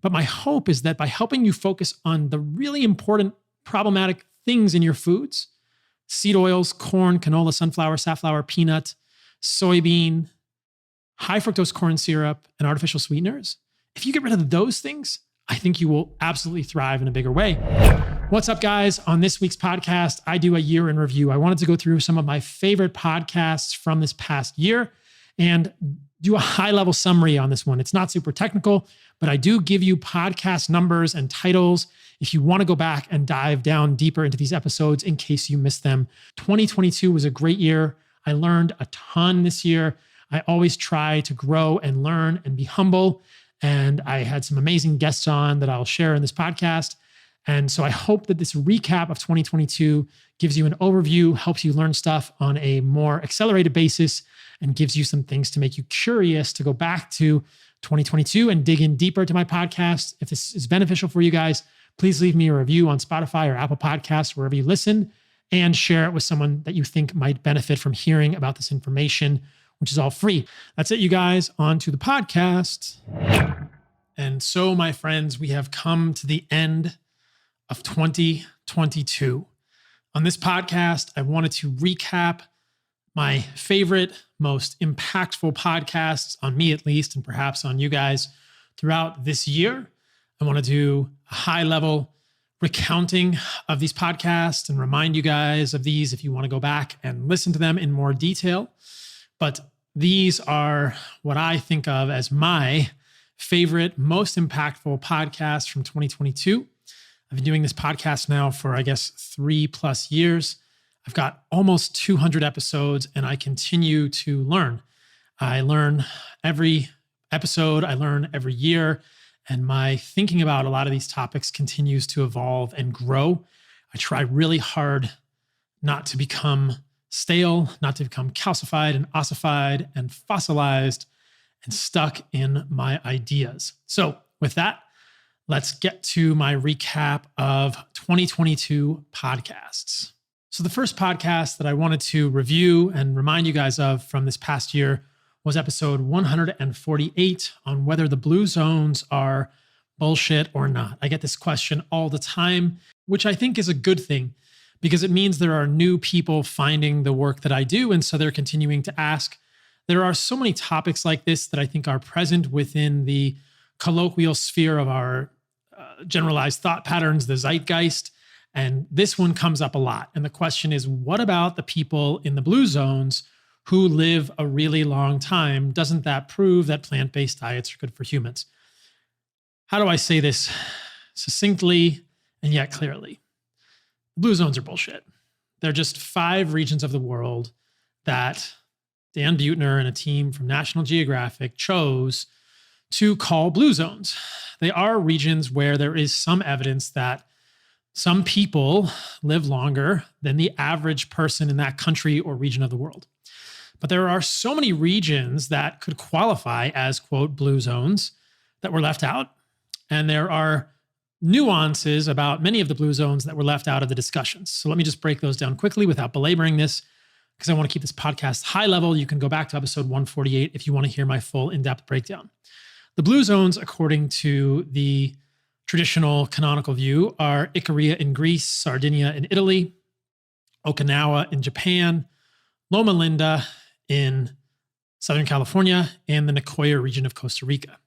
But my hope is that by helping you focus on the really important problematic things in your foods, seed oils, corn, canola, sunflower, safflower, peanut, soybean, high fructose corn syrup, and artificial sweeteners, if you get rid of those things, I think you will absolutely thrive in a bigger way. What's up, guys? On this week's podcast, I do a year in review. I wanted to go through some of my favorite podcasts from this past year and do a high-level summary on this one. It's not super technical, but I do give you podcast numbers and titles if you want to go back and dive down deeper into these episodes in case you missed them. 2022 was a great year. I learned a ton this year. I always try to grow and learn and be humble. And I had some amazing guests on that I'll share in this podcast. And so I hope that this recap of 2022 gives you an overview, helps you learn stuff on a more accelerated basis, and gives you some things to make you curious to go back to 2022 and dig in deeper to my podcast. If this is beneficial for you guys, please leave me a review on Spotify or Apple Podcasts, wherever you listen, and share it with someone that you think might benefit from hearing about this information, which is all free. That's it, you guys. On to the podcast. And so, my friends, we have come to the end of 2022. On this podcast, I wanted to recap my favorite, most impactful podcasts, on me at least, and perhaps on you guys throughout this year. I want to do a high-level recounting of these podcasts and remind you guys of these if you want to go back and listen to them in more detail. But these are what I think of as my favorite, most impactful podcasts from 2022. I've been doing this podcast now for, 3+ years. I've got almost 200 episodes, and I continue to learn. I learn every episode, I learn every year, and my thinking about a lot of these topics continues to evolve and grow. I try really hard not to become stale, not to become calcified and ossified and fossilized and stuck in my ideas. So with that, let's get to my recap of 2022 podcasts. So the first podcast that I wanted to review and remind you guys of from this past year was episode 148 on whether the blue zones are bullshit or not. I get this question all the time, which I think is a good thing because it means there are new people finding the work that I do, and so they're continuing to ask. There are so many topics like this that I think are present within the colloquial sphere of our generalized thought patterns, the zeitgeist. And this one comes up a lot. And the question is, what about the people in the blue zones who live a really long time? Doesn't that prove that plant-based diets are good for humans? How do I say this succinctly and yet clearly? Blue zones are bullshit. They're just 5 regions of the world that Dan Buettner and a team from National Geographic chose to call blue zones. They are regions where there is some evidence that some people live longer than the average person in that country or region of the world. But there are so many regions that could qualify as, quote, blue zones that were left out. And there are nuances about many of the blue zones that were left out of the discussions. So let me just break those down quickly without belaboring this, because I want to keep this podcast high level. You can go back to episode 148 if you want to hear my full in-depth breakdown. The blue zones, according to the traditional canonical view, are Icaria in Greece, Sardinia in Italy, Okinawa in Japan, Loma Linda in Southern California, and the Nicoya region of Costa Rica.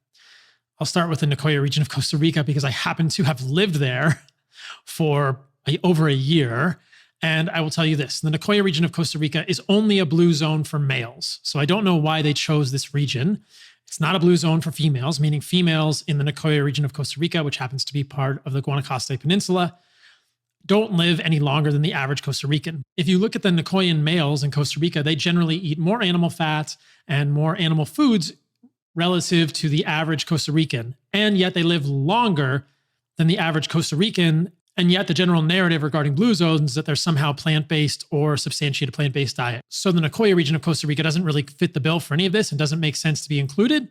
I'll start with the Nicoya region of Costa Rica because I happen to have lived there for over a year. And I will tell you this, the Nicoya region of Costa Rica is only a blue zone for males. So I don't know why they chose this region. It's not a blue zone for females, meaning females in the Nicoya region of Costa Rica, which happens to be part of the Guanacaste Peninsula, don't live any longer than the average Costa Rican. If you look at the Nicoyan males in Costa Rica, they generally eat more animal fat and more animal foods relative to the average Costa Rican. And yet they live longer than the average Costa Rican. And yet the general narrative regarding blue zones is that they're somehow plant-based or substantiate a plant-based diet. So the Nicoya region of Costa Rica doesn't really fit the bill for any of this and doesn't make sense to be included.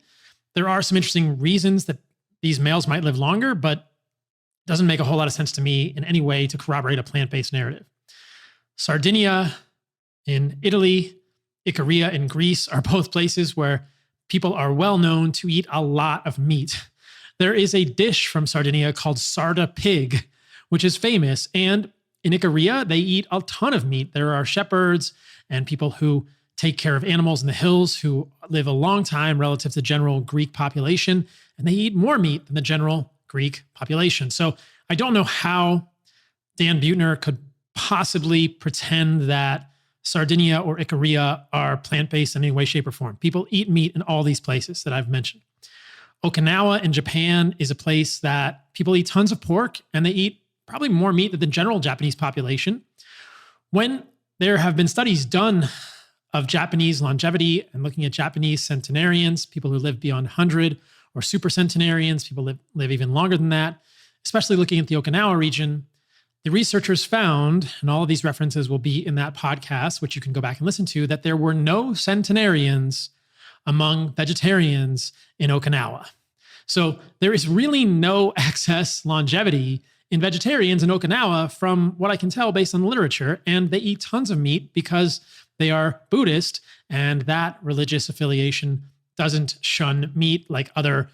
There are some interesting reasons that these males might live longer, but it doesn't make a whole lot of sense to me in any way to corroborate a plant-based narrative. Sardinia in Italy, Icaria in Greece are both places where people are well known to eat a lot of meat. There is a dish from Sardinia called Sarda pig, which is famous. And in Icaria, they eat a ton of meat. There are shepherds and people who take care of animals in the hills who live a long time relative to the general Greek population, and they eat more meat than the general Greek population. So I don't know how Dan Buettner could possibly pretend that Sardinia or Icaria are plant-based in any way, shape, or form. People eat meat in all these places that I've mentioned. Okinawa in Japan is a place that people eat tons of pork, and they eat probably more meat than the general Japanese population. When there have been studies done of Japanese longevity and looking at Japanese centenarians, people who live beyond 100, or supercentenarians, people live even longer than that, especially looking at the Okinawa region, the researchers found, and all of these references will be in that podcast, which you can go back and listen to, that there were no centenarians among vegetarians in Okinawa. So there is really no excess longevity in vegetarians in Okinawa from what I can tell based on the literature, and they eat tons of meat because they are Buddhist, and that religious affiliation doesn't shun meat like other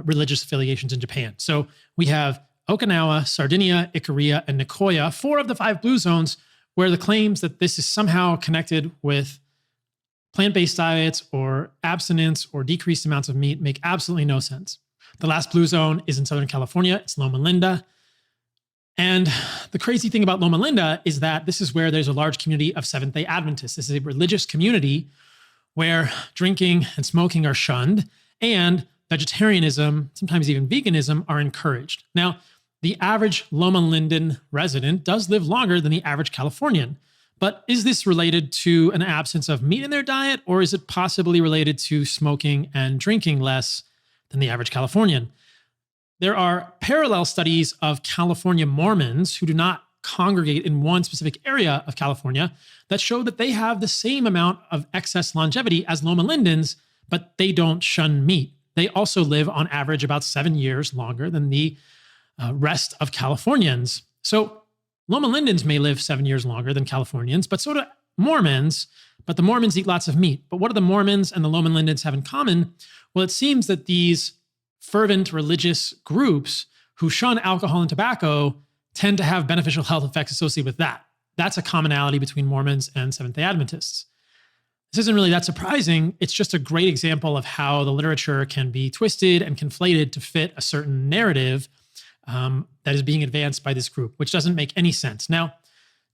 religious affiliations in Japan. So we have Okinawa, Sardinia, Icaria, and Nicoya, 4 of the 5 blue zones, where the claims that this is somehow connected with plant-based diets or abstinence or decreased amounts of meat make absolutely no sense. The last blue zone is in Southern California. It's Loma Linda. And the crazy thing about Loma Linda is that this is where there's a large community of Seventh-day Adventists. This is a religious community where drinking and smoking are shunned, and vegetarianism, sometimes even veganism, are encouraged. Now, the average Loma Linda resident does live longer than the average Californian. But is this related to an absence of meat in their diet, or is it possibly related to smoking and drinking less than the average Californian? There are parallel studies of California Mormons who do not congregate in one specific area of California that show that they have the same amount of excess longevity as Loma Lindans, but they don't shun meat. They also live on average about 7 years longer than the rest of Californians. So Loma Lindans may live 7 years longer than Californians, but so do Mormons, but the Mormons eat lots of meat. But what do the Mormons and the Loma Lindans have in common? Well, it seems that these fervent religious groups who shun alcohol and tobacco tend to have beneficial health effects associated with that. That's a commonality between Mormons and Seventh-day Adventists. This isn't really that surprising. It's just a great example of how the literature can be twisted and conflated to fit a certain narrative that is being advanced by this group, which doesn't make any sense. Now,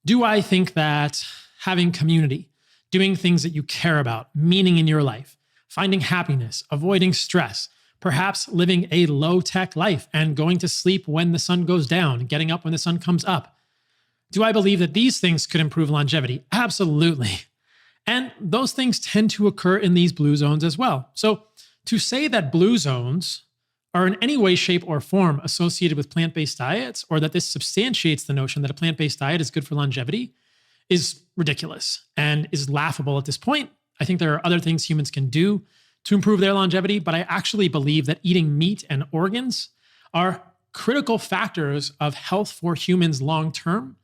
do I think that having community, doing things that you care about, meaning in your life, finding happiness, avoiding stress, perhaps living a low-tech life and going to sleep when the sun goes down and getting up when the sun comes up, do I believe that these things could improve longevity? Absolutely. And those things tend to occur in these blue zones as well. So to say that blue zones are in any way, shape, or form associated with plant-based diets, or that this substantiates the notion that a plant-based diet is good for longevity, is ridiculous and is laughable at this point. I think there are other things humans can do to improve their longevity, but I actually believe that eating meat and organs are critical factors of health for humans long-term.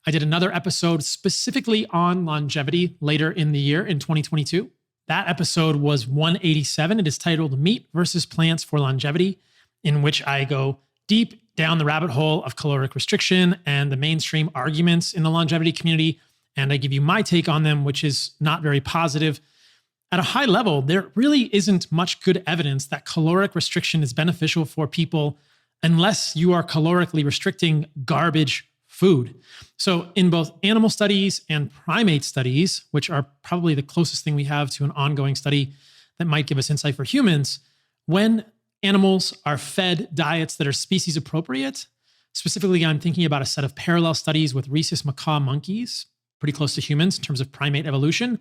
I did another episode specifically on longevity later in the year in 2022. That episode was 187. It is titled Meat versus Plants for Longevity, in which I go deep down the rabbit hole of caloric restriction and the mainstream arguments in the longevity community. And I give you my take on them, which is not very positive. At a high level, there really isn't much good evidence that caloric restriction is beneficial for people unless you are calorically restricting garbage food. So in both animal studies and primate studies, which are probably the closest thing we have to an ongoing study that might give us insight for humans, when animals are fed diets that are species appropriate, specifically I'm thinking about a set of parallel studies with rhesus macaque monkeys, pretty close to humans in terms of primate evolution.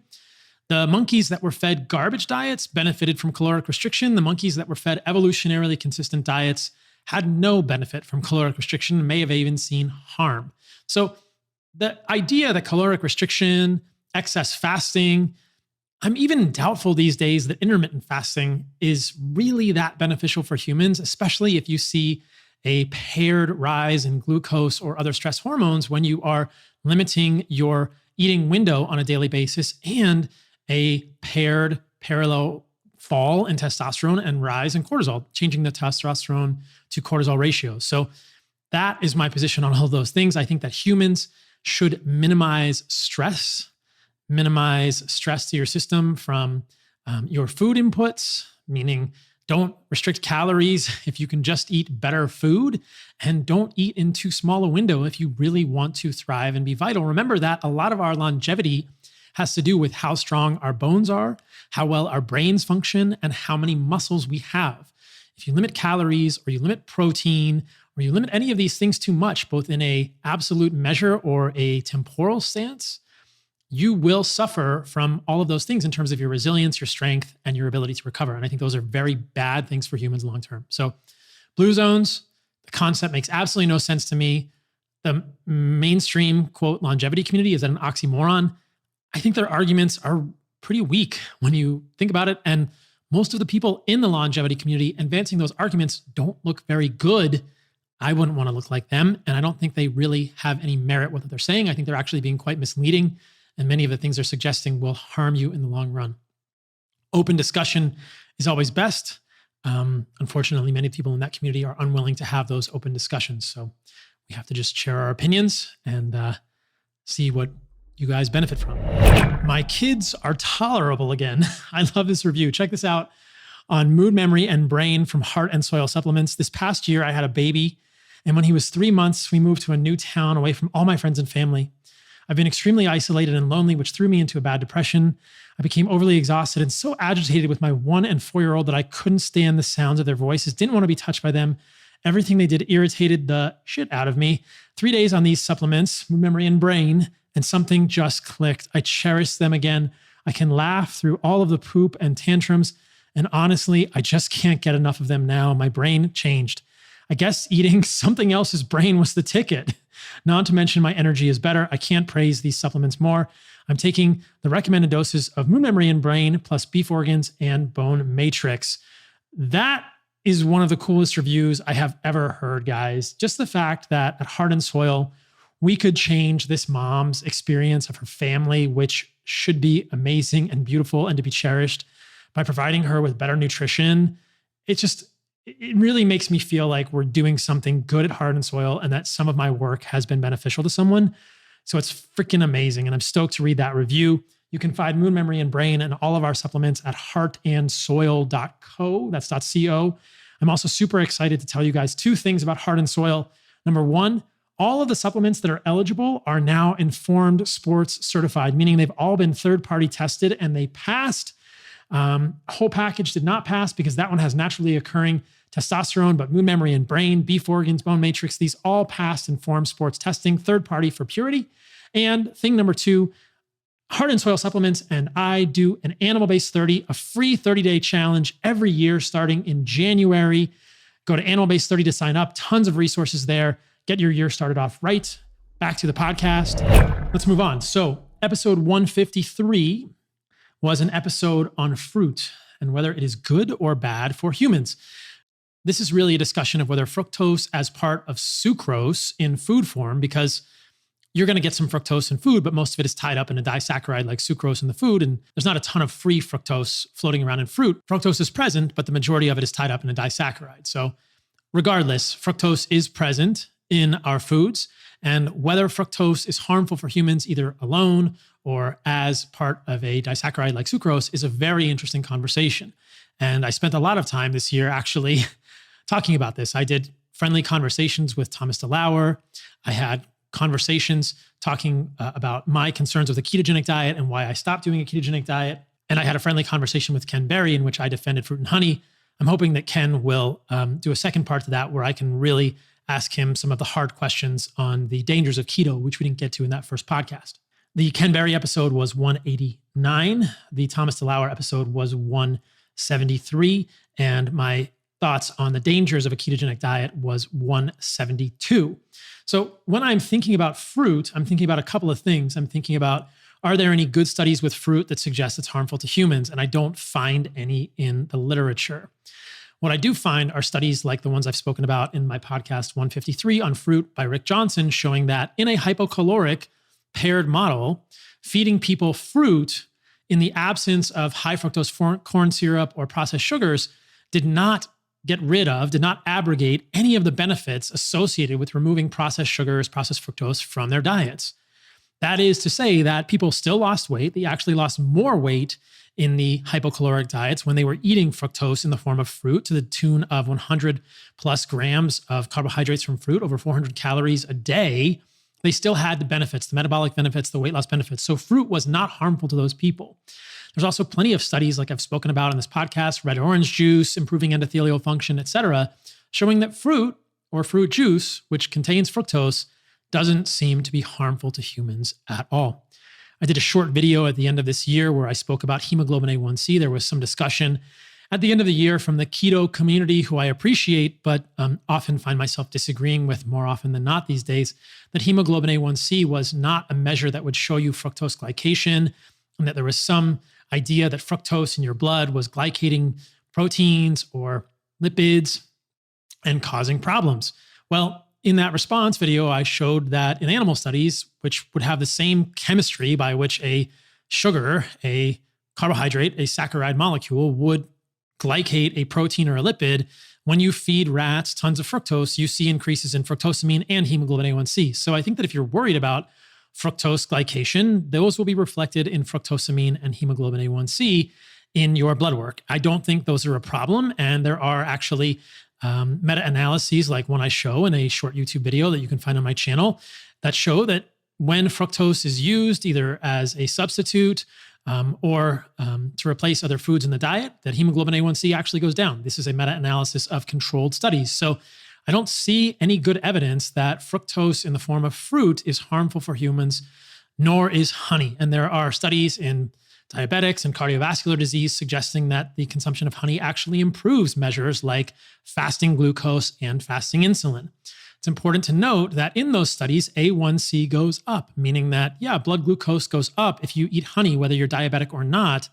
The monkeys that were fed garbage diets benefited from caloric restriction. The monkeys that were fed evolutionarily consistent diets had no benefit from caloric restriction and may have even seen harm. So the idea that caloric restriction, excess fasting, I'm even doubtful these days that intermittent fasting is really that beneficial for humans, especially if you see a paired rise in glucose or other stress hormones when you are limiting your eating window on a daily basis and a paired parallel fall in testosterone and rise in cortisol, changing the testosterone to cortisol ratio. So that is my position on all of those things. I think that humans should minimize stress to your system from your food inputs, meaning don't restrict calories if you can just eat better food, and don't eat in too small a window if you really want to thrive and be vital. Remember that a lot of our longevity has to do with how strong our bones are, how well our brains function, and how many muscles we have. If you limit calories or you limit protein or you limit any of these things too much, both in a absolute measure or a temporal stance, you will suffer from all of those things in terms of your resilience, your strength, and your ability to recover. And I think those are very bad things for humans long-term. So blue zones, the concept makes absolutely no sense to me. The mainstream, quote, longevity community is an oxymoron. I think their arguments are pretty weak when you think about it. And most of the people in the longevity community advancing those arguments don't look very good. I wouldn't want to look like them. And I don't think they really have any merit with what they're saying. I think they're actually being quite misleading. And many of the things they're suggesting will harm you in the long run. Open discussion is always best. Unfortunately, many people in that community are unwilling to have those open discussions. So we have to just share our opinions and see what you guys benefit from. My kids are tolerable again. I love this review. Check this out on mood, memory, and brain from Heart and Soil Supplements. This past year, I had a baby. And when he was 3 months, we moved to a new town away from all my friends and family. I've been extremely isolated and lonely, which threw me into a bad depression. I became overly exhausted and so agitated with my 1 and 4-year-old that I couldn't stand the sounds of their voices, didn't want to be touched by them. Everything they did irritated the shit out of me. 3 days on these supplements, memory and brain, and something just clicked. I cherish them again. I can laugh through all of the poop and tantrums. And honestly, I just can't get enough of them now. My brain changed. I guess eating something else's brain was the ticket. Not to mention my energy is better. I can't praise these supplements more. I'm taking the recommended doses of mood, memory, and brain plus beef organs and bone matrix. That is one of the coolest reviews I have ever heard, guys. Just the fact that at Heart and Soil, we could change this mom's experience of her family, which should be amazing and beautiful and to be cherished, by providing her with better nutrition. It really makes me feel like we're doing something good at Heart and Soil and that some of my work has been beneficial to someone. So it's freaking amazing. And I'm stoked to read that review. You can find Mood, Memory, and Brain and all of our supplements at heartandsoil.co. That's .co. I'm also super excited to tell you guys 2 things about Heart and Soil. Number 1, all of the supplements that are eligible are now Informed Sports certified, meaning they've all been third-party tested and they passed. Whole package did not pass because that one has naturally occurring testosterone, but mood, memory, and brain, beef organs, bone matrix, these all passed Informed Sports testing, third party for purity. And thing number 2, Heart and Soil Supplements and I do an Animal-Based 30, a free 30-day challenge every year starting in January. Go to Animal-Based 30 to sign up. Tons of resources there. Get your year started off right. Back to the podcast. Let's move on. So episode 153 was an episode on fruit and whether it is good or bad for humans. This is really a discussion of whether fructose as part of sucrose in food form, because you're going to get some fructose in food, but most of it is tied up in a disaccharide like sucrose in the food. And there's not a ton of free fructose floating around in fruit. Fructose is present, but the majority of it is tied up in a disaccharide. So regardless, fructose is present in our foods. And whether fructose is harmful for humans, either alone or as part of a disaccharide like sucrose, is a very interesting conversation. And I spent a lot of time this year actually talking about this. I did friendly conversations with Thomas DeLauer. I had conversations talking about my concerns with the ketogenic diet and why I stopped doing a ketogenic diet. And I had a friendly conversation with Ken Berry in which I defended fruit and honey. I'm hoping that Ken will do a second part to that where I can really ask him some of the hard questions on the dangers of keto, which we didn't get to in that first podcast. The Ken Berry episode was 189. The Thomas DeLauer episode was 173. And my thoughts on the dangers of a ketogenic diet was 172. So when I'm thinking about fruit, I'm thinking about a couple of things. I'm thinking about, are there any good studies with fruit that suggest it's harmful to humans? And I don't find any in the literature. What I do find are studies like the ones I've spoken about in my podcast 153 on fruit by Rick Johnson, showing that in a hypocaloric paired model, feeding people fruit in the absence of high fructose corn syrup or processed sugars, did not abrogate any of the benefits associated with removing processed sugars, processed fructose from their diets. That is to say that people still lost weight. They actually lost more weight in the hypocaloric diets when they were eating fructose in the form of fruit, to the tune of 100 plus grams of carbohydrates from fruit, over 400 calories a day. They still had the benefits, the metabolic benefits, the weight loss benefits. So fruit was not harmful to those people. There's also plenty of studies, like I've spoken about in this podcast, red orange juice, improving endothelial function, et cetera, showing that fruit or fruit juice, which contains fructose, doesn't seem to be harmful to humans at all. I did a short video at the end of this year where I spoke about hemoglobin A1C. There was some discussion at the end of the year from the keto community, who I appreciate, but often find myself disagreeing with more often than not these days, that hemoglobin A1C was not a measure that would show you fructose glycation, and that there was some idea that fructose in your blood was glycating proteins or lipids and causing problems. Well, in that response video, I showed that in animal studies, which would have the same chemistry by which a sugar, a carbohydrate, a saccharide molecule would glycate a protein or a lipid, when you feed rats tons of fructose, you see increases in fructosamine and hemoglobin A1C. So I think that if you're worried about fructose glycation, those will be reflected in fructosamine and hemoglobin A1C in your blood work. I don't think those are a problem. And there are actually meta-analyses like one I show in a short YouTube video that you can find on my channel that show that when fructose is used either as a substitute or to replace other foods in the diet, that hemoglobin A1C actually goes down. This is a meta-analysis of controlled studies. So I don't see any good evidence that fructose in the form of fruit is harmful for humans, nor is honey. And there are studies in diabetics and cardiovascular disease suggesting that the consumption of honey actually improves measures like fasting glucose and fasting insulin. It's important to note that in those studies, A1C goes up, meaning that, blood glucose goes up if you eat honey, whether you're diabetic or not.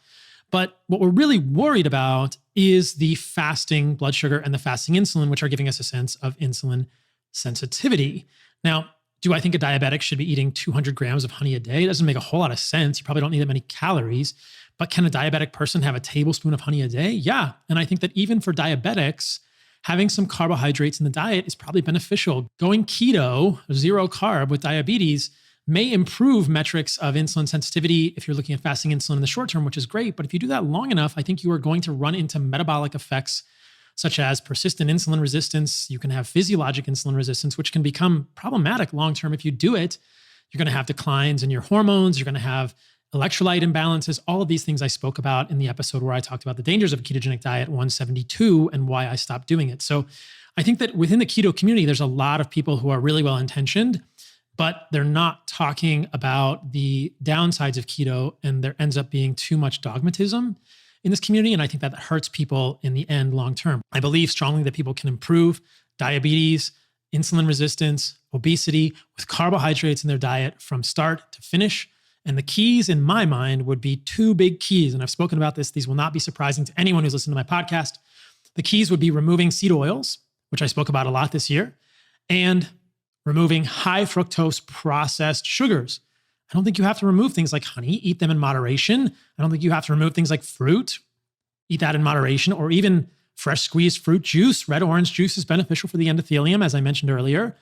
But what we're really worried about is the fasting blood sugar and the fasting insulin, which are giving us a sense of insulin sensitivity. Now, do I think a diabetic should be eating 200 grams of honey a day? It doesn't make a whole lot of sense. You probably don't need that many calories. But can a diabetic person have a tablespoon of honey a day? Yeah. And I think that even for diabetics, having some carbohydrates in the diet is probably beneficial. Going keto, zero carb with diabetes, may improve metrics of insulin sensitivity if you're looking at fasting insulin in the short term, which is great. But if you do that long enough, I think you are going to run into metabolic effects such as persistent insulin resistance. You can have physiologic insulin resistance, which can become problematic long-term if you do it. You're going to have declines in your hormones. You're going to have electrolyte imbalances, all of these things I spoke about in the episode where I talked about the dangers of a ketogenic diet 172 and why I stopped doing it. So I think that within the keto community, there's a lot of people who are really well-intentioned, but they're not talking about the downsides of keto, and there ends up being too much dogmatism in this community. And I think that hurts people in the end long-term. I believe strongly that people can improve diabetes, insulin resistance, obesity with carbohydrates in their diet from start to finish. And the keys in my mind would be two big keys. And I've spoken about this. These will not be surprising to anyone who's listened to my podcast. The keys would be removing seed oils, which I spoke about a lot this year, and removing high fructose processed sugars. I don't think you have to remove things like honey, eat them in moderation. I don't think you have to remove things like fruit, eat that in moderation, or even fresh squeezed fruit juice. Red orange juice is beneficial for the endothelium, as I mentioned earlier.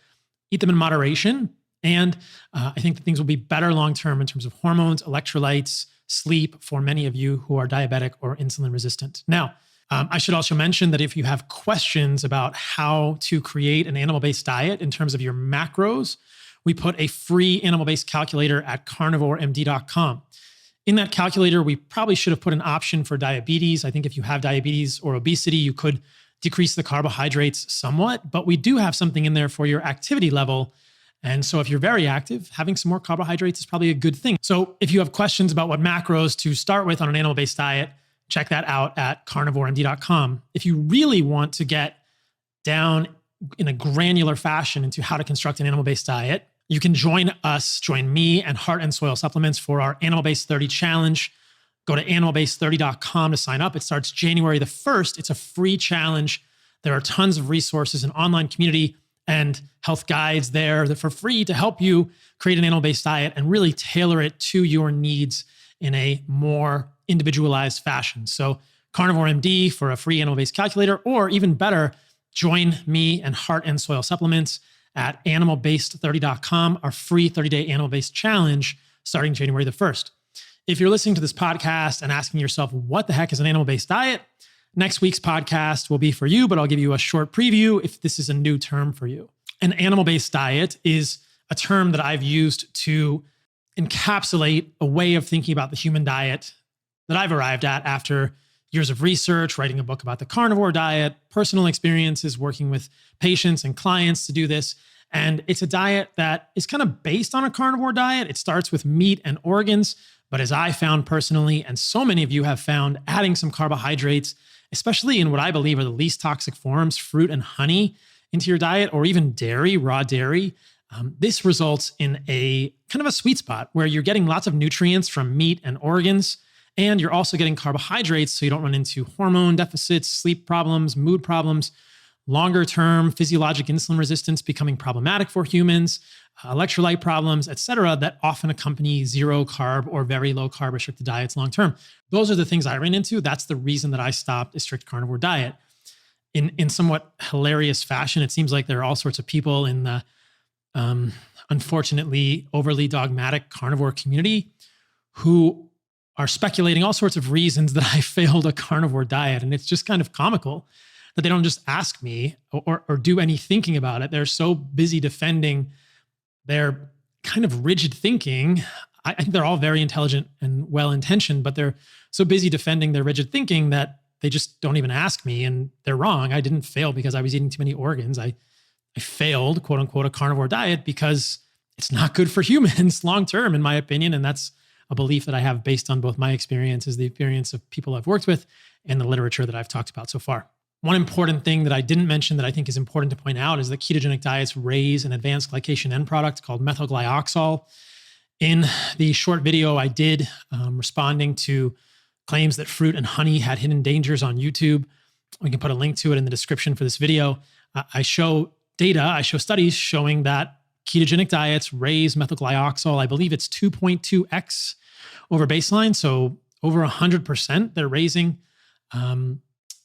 Eat them in moderation. And I think that things will be better long-term in terms of hormones, electrolytes, sleep for many of you who are diabetic or insulin resistant. Now, I should also mention that if you have questions about how to create an animal-based diet in terms of your macros, we put a free animal-based calculator at carnivoremd.com. In that calculator, we probably should have put an option for diabetes. I think if you have diabetes or obesity, you could decrease the carbohydrates somewhat, but we do have something in there for your activity level. And so if you're very active, having some more carbohydrates is probably a good thing. So if you have questions about what macros to start with on an animal-based diet, check that out at carnivoremd.com. If you really want to get down in a granular fashion into how to construct an animal-based diet, you can join me and Heart and Soil Supplements for our Animal-Based 30 Challenge. Go to animalbased30.com to sign up. It starts January the 1st. It's a free challenge. There are tons of resources, an online community, and health guides there that for free to help you create an animal-based diet and really tailor it to your needs in a more individualized fashion. So Carnivore MD for a free animal-based calculator, or even better, join me and Heart and Soil Supplements at animalbased30.com, our free 30-day animal-based challenge starting January the 1st. If you're listening to this podcast and asking yourself, what the heck is an animal-based diet? Next week's podcast will be for you, but I'll give you a short preview if this is a new term for you. An animal-based diet is a term that I've used to encapsulate a way of thinking about the human diet that I've arrived at after years of research, writing a book about the carnivore diet, personal experiences working with patients and clients to do this. And it's a diet that is kind of based on a carnivore diet. It starts with meat and organs, but as I found personally, and so many of you have found, adding some carbohydrates, especially in what I believe are the least toxic forms, fruit and honey, into your diet, or even dairy, raw dairy, this results in a kind of a sweet spot where you're getting lots of nutrients from meat and organs, and you're also getting carbohydrates so you don't run into hormone deficits, sleep problems, mood problems, longer term physiologic insulin resistance becoming problematic for humans, electrolyte problems, et cetera, that often accompany zero carb or very low carb restricted diets long term. Those are the things I ran into. That's the reason that I stopped a strict carnivore diet. In somewhat hilarious fashion, it seems like there are all sorts of people in the unfortunately overly dogmatic carnivore community who are speculating all sorts of reasons that I failed a carnivore diet. And it's just kind of comical that they don't just ask me or do any thinking about it. They're so busy defending their kind of rigid thinking. I think they're all very intelligent and well-intentioned, but they're so busy defending their rigid thinking that they just don't even ask me, and they're wrong. I didn't fail because I was eating too many organs. I failed, quote unquote, a carnivore diet because it's not good for humans long-term, in my opinion. And that's a belief that I have based on both my experiences, the experience of people I've worked with, and the literature that I've talked about so far. One important thing that I didn't mention that I think is important to point out is that ketogenic diets raise an advanced glycation end product called methylglyoxal. In the short video I did responding to claims that fruit and honey had hidden dangers on YouTube, we can put a link to it in the description for this video. I show data, I show studies showing that ketogenic diets raise methylglyoxal. I believe it's 2.2x over baseline. So over 100%, they're raising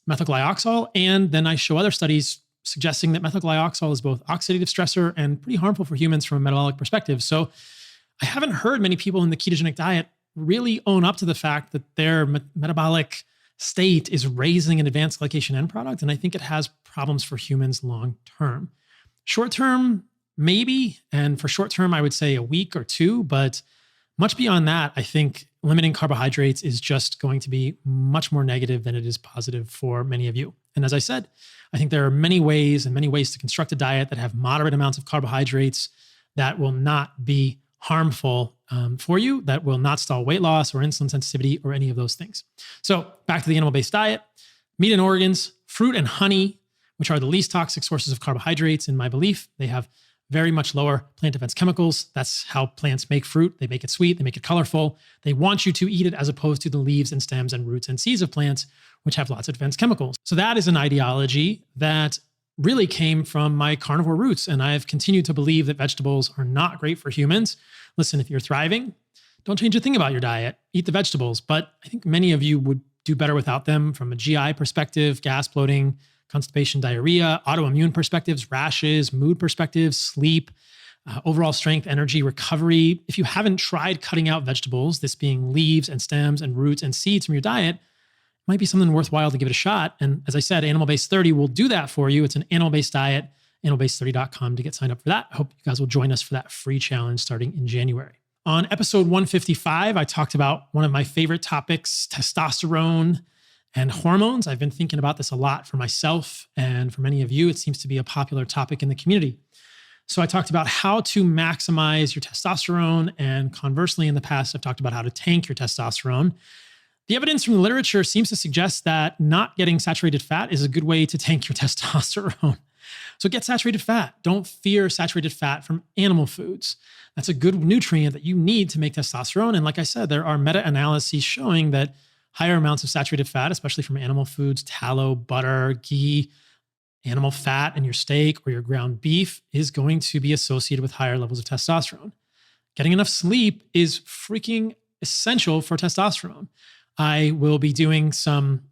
methylglyoxal. And then I show other studies suggesting that methylglyoxal is both oxidative stressor and pretty harmful for humans from a metabolic perspective. So I haven't heard many people in the ketogenic diet really own up to the fact that their metabolic state is raising an advanced glycation end product. And I think it has problems for humans long term. Short term, maybe. And for short term, I would say a week or two. But much beyond that, I think limiting carbohydrates is just going to be much more negative than it is positive for many of you. And as I said, I think there are many ways to construct a diet that have moderate amounts of carbohydrates that will not be harmful for you, that will not stall weight loss or insulin sensitivity or any of those things. So back to the animal-based diet, meat and organs, fruit and honey, which are the least toxic sources of carbohydrates in my belief. They have very much lower plant defense chemicals. That's how plants make fruit. They make it sweet, they make it colorful. They want you to eat it as opposed to the leaves and stems and roots and seeds of plants, which have lots of defense chemicals. So that is an ideology that really came from my carnivore roots. And I've continued to believe that vegetables are not great for humans. Listen, if you're thriving, don't change a thing about your diet. Eat the vegetables. But I think many of you would do better without them from a GI perspective, gas, bloating, constipation, diarrhea, autoimmune perspectives, rashes, mood perspectives, sleep, overall strength, energy, recovery. If you haven't tried cutting out vegetables, this being leaves and stems and roots and seeds from your diet, might be something worthwhile to give it a shot. And as I said, Animal-Based 30 will do that for you. It's an animal-based diet, animalbased30.com to get signed up for that. I hope you guys will join us for that free challenge starting in January. On episode 155, I talked about one of my favorite topics, testosterone and hormones. I've been thinking about this a lot for myself and for many of you. It seems to be a popular topic in the community. So I talked about how to maximize your testosterone. And conversely, in the past, I've talked about how to tank your testosterone. The evidence from the literature seems to suggest that not getting saturated fat is a good way to tank your testosterone. So get saturated fat. Don't fear saturated fat from animal foods. That's a good nutrient that you need to make testosterone. And like I said, there are meta-analyses showing that higher amounts of saturated fat, especially from animal foods, tallow, butter, ghee, animal fat in your steak or your ground beef, is going to be associated with higher levels of testosterone. Getting enough sleep is freaking essential for testosterone. I will be doing some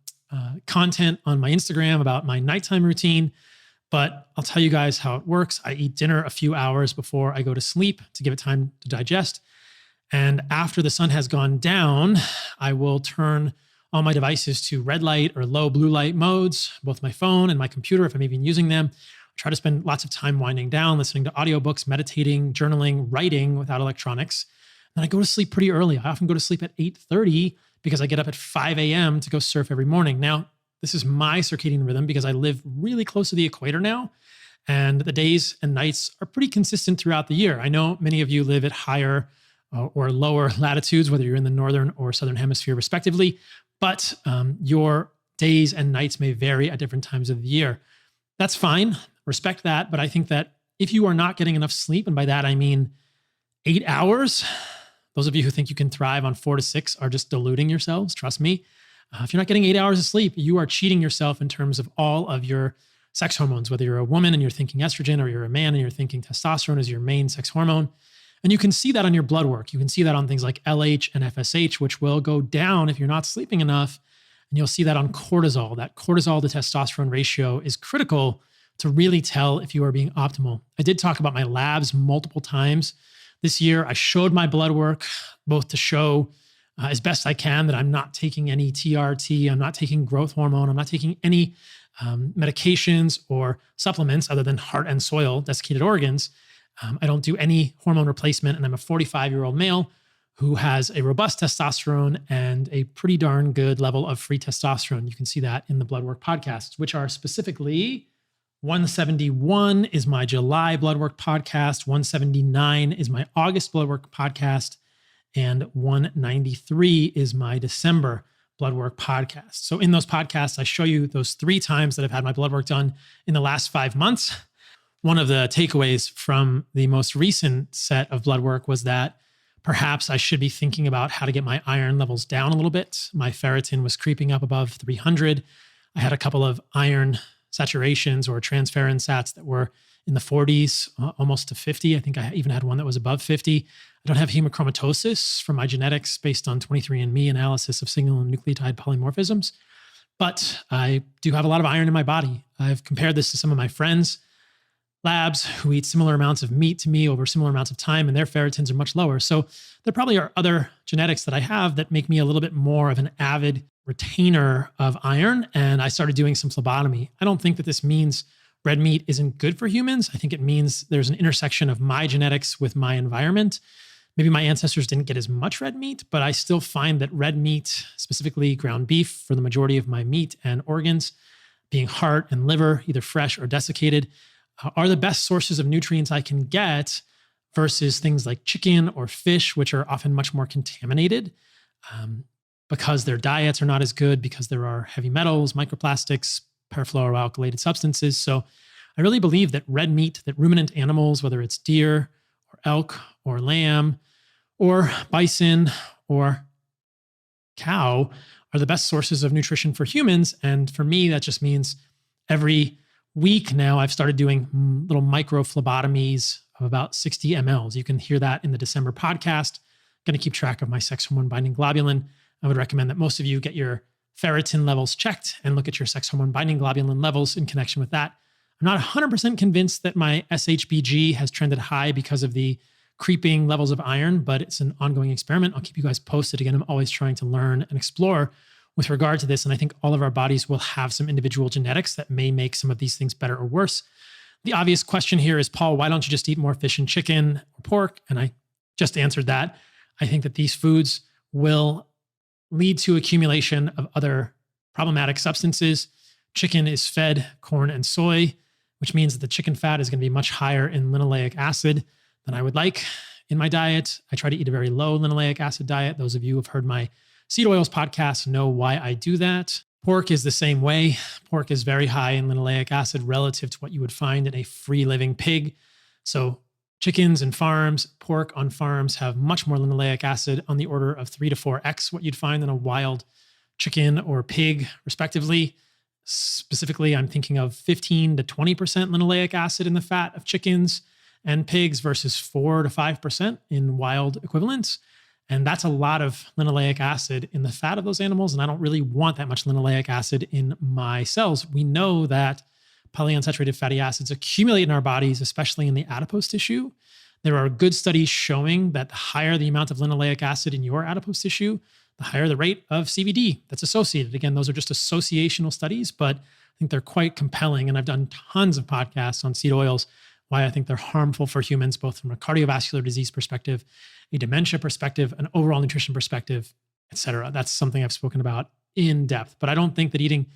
content on my Instagram about my nighttime routine, but I'll tell you guys how it works. I eat dinner a few hours before I go to sleep to give it time to digest. And after the sun has gone down, I will turn all my devices to red light or low blue light modes, both my phone and my computer, if I'm even using them. I try to spend lots of time winding down, listening to audiobooks, meditating, journaling, writing without electronics. Then I go to sleep pretty early. I often go to sleep at 8:30 because I get up at 5 a.m. to go surf every morning. Now, this is my circadian rhythm because I live really close to the equator now, and the days and nights are pretty consistent throughout the year. I know many of you live at higher or lower latitudes, whether you're in the northern or southern hemisphere respectively, but your days and nights may vary at different times of the year. That's fine, respect that, but I think that if you are not getting enough sleep, and by that I mean 8 hours, those of you who think you can thrive on 4 to 6 are just deluding yourselves, trust me. If you're not getting 8 hours of sleep, you are cheating yourself in terms of all of your sex hormones, whether you're a woman and you're thinking estrogen, or you're a man and you're thinking testosterone is your main sex hormone. And you can see that on your blood work. You can see that on things like LH and FSH, which will go down if you're not sleeping enough. And you'll see that on cortisol. That cortisol to testosterone ratio is critical to really tell if you are being optimal. I did talk about my labs multiple times this year. I showed my blood work, both to show as best I can that I'm not taking any TRT, I'm not taking growth hormone, I'm not taking any medications or supplements other than heart and soil, desiccated organs. I don't do any hormone replacement, and I'm a 45-year-old male who has a robust testosterone and a pretty darn good level of free testosterone. You can see that in the bloodwork podcasts, which are specifically 171 is my July bloodwork podcast, 179 is my August bloodwork podcast, and 193 is my December bloodwork podcast. So in those podcasts, I show you those 3 times that I've had my blood work done in the last 5 months. One of the takeaways from the most recent set of blood work was that perhaps I should be thinking about how to get my iron levels down a little bit. My ferritin was creeping up above 300. I had a couple of iron saturations or transferrin sats that were in the 40s, almost to 50. I think I even had one that was above 50. I don't have hemochromatosis from my genetics based on 23andMe analysis of single and nucleotide polymorphisms, but I do have a lot of iron in my body. I've compared this to some of my friends' labs who eat similar amounts of meat to me over similar amounts of time, and their ferritins are much lower. So there probably are other genetics that I have that make me a little bit more of an avid retainer of iron. And I started doing some phlebotomy. I don't think that this means red meat isn't good for humans. I think it means there's an intersection of my genetics with my environment. Maybe my ancestors didn't get as much red meat, but I still find that red meat, specifically ground beef for the majority of my meat and organs, being heart and liver, either fresh or desiccated, are the best sources of nutrients I can get versus things like chicken or fish, which are often much more contaminated because their diets are not as good, because there are heavy metals, microplastics, perfluoroalkylated substances. So I really believe that red meat, that ruminant animals, whether it's deer or elk or lamb or bison or cow, are the best sources of nutrition for humans. And for me, that just means every week now I've started doing little micro phlebotomies of about 60 mLs. You can hear that in the December podcast. I'm going to keep track of my sex hormone binding globulin. I would recommend that most of you get your ferritin levels checked and look at your sex hormone binding globulin levels in connection with that. I'm not 100% convinced that my SHBG has trended high because of the creeping levels of iron, but it's an ongoing experiment. I'll keep you guys posted. Again, I'm always trying to learn and explore with regard to this. And I think all of our bodies will have some individual genetics that may make some of these things better or worse. The obvious question here is, Paul, why don't you just eat more fish and chicken or pork? And I just answered that. I think that these foods will lead to accumulation of other problematic substances. Chicken is fed corn and soy, which means that the chicken fat is going to be much higher in linoleic acid than I would like in my diet. I try to eat a very low linoleic acid diet. Those of you who have heard my seed oils podcast know why I do that. Pork is the same way. Pork is very high in linoleic acid relative to what you would find in a free living pig. So chickens and farms, pork on farms have much more linoleic acid, on the order of 3 to 4x what you'd find in a wild chicken or pig, respectively. Specifically, I'm thinking of 15 to 20% linoleic acid in the fat of chickens and pigs versus 4 to 5% in wild equivalents. And that's a lot of linoleic acid in the fat of those animals. And I don't really want that much linoleic acid in my cells. We know that polyunsaturated fatty acids accumulate in our bodies, especially in the adipose tissue. There are good studies showing that the higher the amount of linoleic acid in your adipose tissue, the higher the rate of CVD that's associated. Again, those are just associational studies, but I think they're quite compelling. And I've done tons of podcasts on seed oils, why I think they're harmful for humans, both from a cardiovascular disease perspective, a dementia perspective, an overall nutrition perspective, et cetera. That's something I've spoken about in depth. But I don't think that eating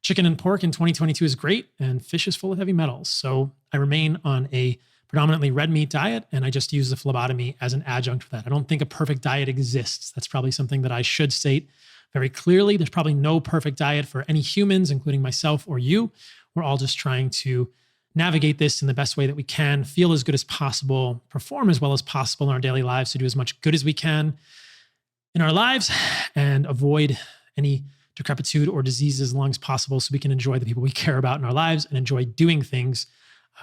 chicken and pork in 2022 is great, and fish is full of heavy metals. So I remain on a predominantly red meat diet, and I just use the phlebotomy as an adjunct for that. I don't think a perfect diet exists. That's probably something that I should state very clearly. There's probably no perfect diet for any humans, including myself or you. We're all just trying to navigate this in the best way that we can, feel as good as possible, perform as well as possible in our daily lives to do as much good as we can in our lives, and avoid any decrepitude or diseases as long as possible so we can enjoy the people we care about in our lives and enjoy doing things.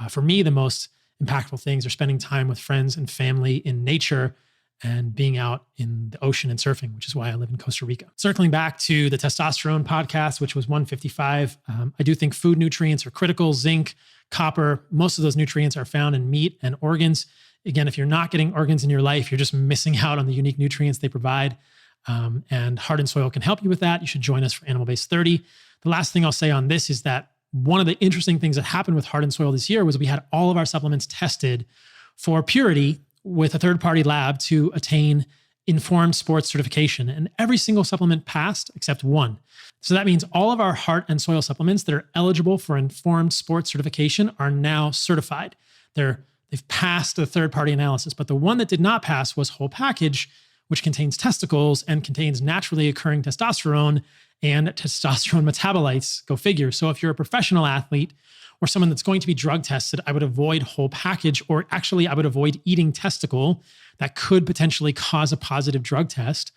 For me, the most impactful things are spending time with friends and family in nature and being out in the ocean and surfing, which is why I live in Costa Rica. Circling back to the testosterone podcast, which was 155, I do think food nutrients are critical. Zinc, copper, most of those nutrients are found in meat and organs. Again, if you're not getting organs in your life, you're just missing out on the unique nutrients they provide. And Heart and Soil can help you with that. You should join us for Animal Base 30. The last thing I'll say on this is that one of the interesting things that happened with Heart and Soil this year was we had all of our supplements tested for purity with a third-party lab to attain informed sports certification. And every single supplement passed except one. So that means all of our Heart and Soil supplements that are eligible for informed sports certification are now certified. They've passed the third-party analysis. But the one that did not pass was Whole Package, which contains testicles and contains naturally occurring testosterone and testosterone metabolites. Go figure. So if you're a professional athlete or someone that's going to be drug tested, I would avoid Whole Package, or actually I would avoid eating testicle that could potentially cause a positive drug test.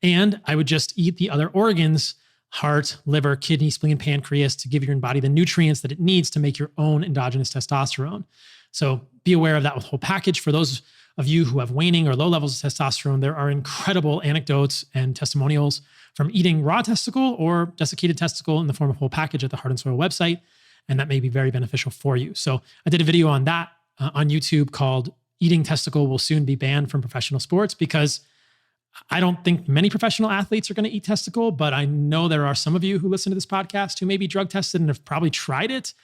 And I would just eat the other organs, heart, liver, kidney, spleen, pancreas, to give your body the nutrients that it needs to make your own endogenous testosterone. So be aware of that with Whole Package. For those of you who have waning or low levels of testosterone, there are incredible anecdotes and testimonials from eating raw testicle or desiccated testicle in the form of Whole Package at the Heart and Soil website. And that may be very beneficial for you. So I did a video on that on YouTube called Eating Testicle Will Soon Be Banned from Professional Sports, because I don't think many professional athletes are going to eat testicle, but I know there are some of you who listen to this podcast who may be drug tested and have probably tried it.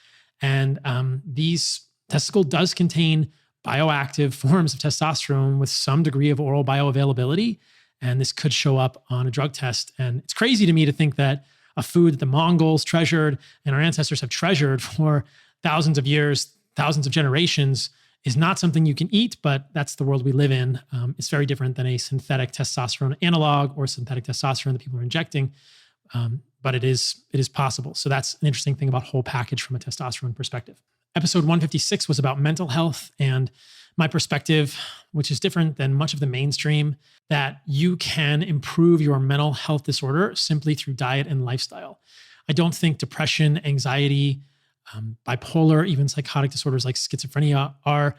And these testicle does contain bioactive forms of testosterone with some degree of oral bioavailability. And this could show up on a drug test. And it's crazy to me to think that a food that the Mongols treasured and our ancestors have treasured for thousands of years, thousands of generations, is not something you can eat, but that's the world we live in. It's very different than a synthetic testosterone analog or synthetic testosterone that people are injecting. But it is possible. So that's an interesting thing about Whole Package from a testosterone perspective. Episode 156 was about mental health and my perspective, which is different than much of the mainstream, that you can improve your mental health disorder simply through diet and lifestyle. I don't think depression, anxiety, bipolar, even psychotic disorders like schizophrenia are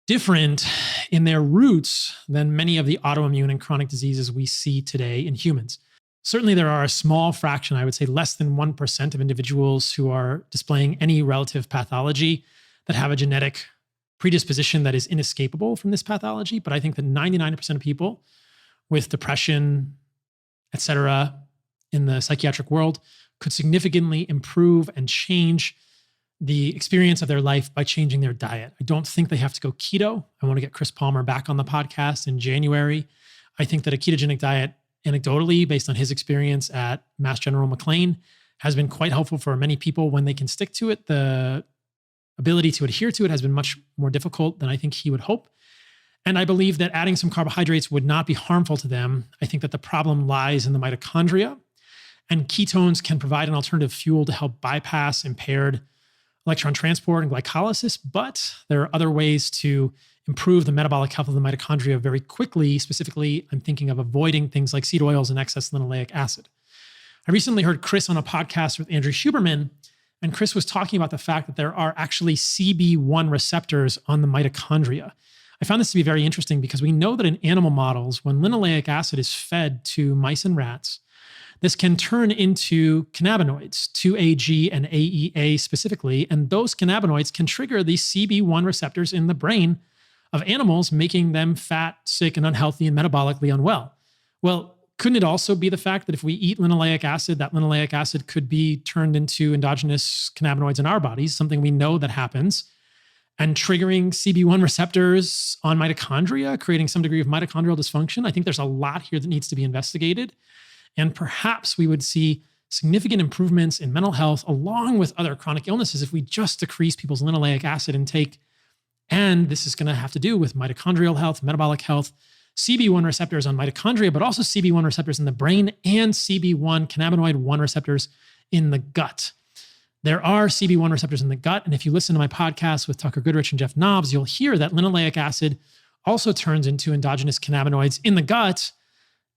different in their roots than many of the autoimmune and chronic diseases we see today in humans. Certainly, there are a small fraction, I would say less than 1% of individuals who are displaying any relative pathology that have a genetic predisposition that is inescapable from this pathology. But I think that 99% of people with depression, et cetera, in the psychiatric world could significantly improve and change the experience of their life by changing their diet. I don't think they have to go keto. I want to get Chris Palmer back on the podcast in January. I think that a ketogenic diet, anecdotally, based on his experience at Mass General McLean, has been quite helpful for many people when they can stick to it. The ability to adhere to it has been much more difficult than I think he would hope. And I believe that adding some carbohydrates would not be harmful to them. I think that the problem lies in the mitochondria, and ketones can provide an alternative fuel to help bypass impaired electron transport and glycolysis. But there are other ways to improve the metabolic health of the mitochondria very quickly. Specifically, I'm thinking of avoiding things like seed oils and excess linoleic acid. I recently heard Chris on a podcast with Andrew Huberman, and Chris was talking about the fact that there are actually CB1 receptors on the mitochondria. I found this to be very interesting because we know that in animal models, when linoleic acid is fed to mice and rats, this can turn into cannabinoids, 2-AG and AEA specifically, and those cannabinoids can trigger the CB1 receptors in the brain of animals, making them fat, sick, and unhealthy and metabolically unwell. Well, couldn't it also be the fact that if we eat linoleic acid, that linoleic acid could be turned into endogenous cannabinoids in our bodies, something we know that happens, and triggering CB1 receptors on mitochondria, creating some degree of mitochondrial dysfunction? I think there's a lot here that needs to be investigated. And perhaps we would see significant improvements in mental health along with other chronic illnesses if we just decrease people's linoleic acid intake. And this is going to have to do with mitochondrial health, metabolic health, CB1 receptors on mitochondria, but also CB1 receptors in the brain and CB1 cannabinoid 1 receptors in the gut. There are CB1 receptors in the gut. And if you listen to my podcast with Tucker Goodrich and Jeff Knobs, you'll hear that linoleic acid also turns into endogenous cannabinoids in the gut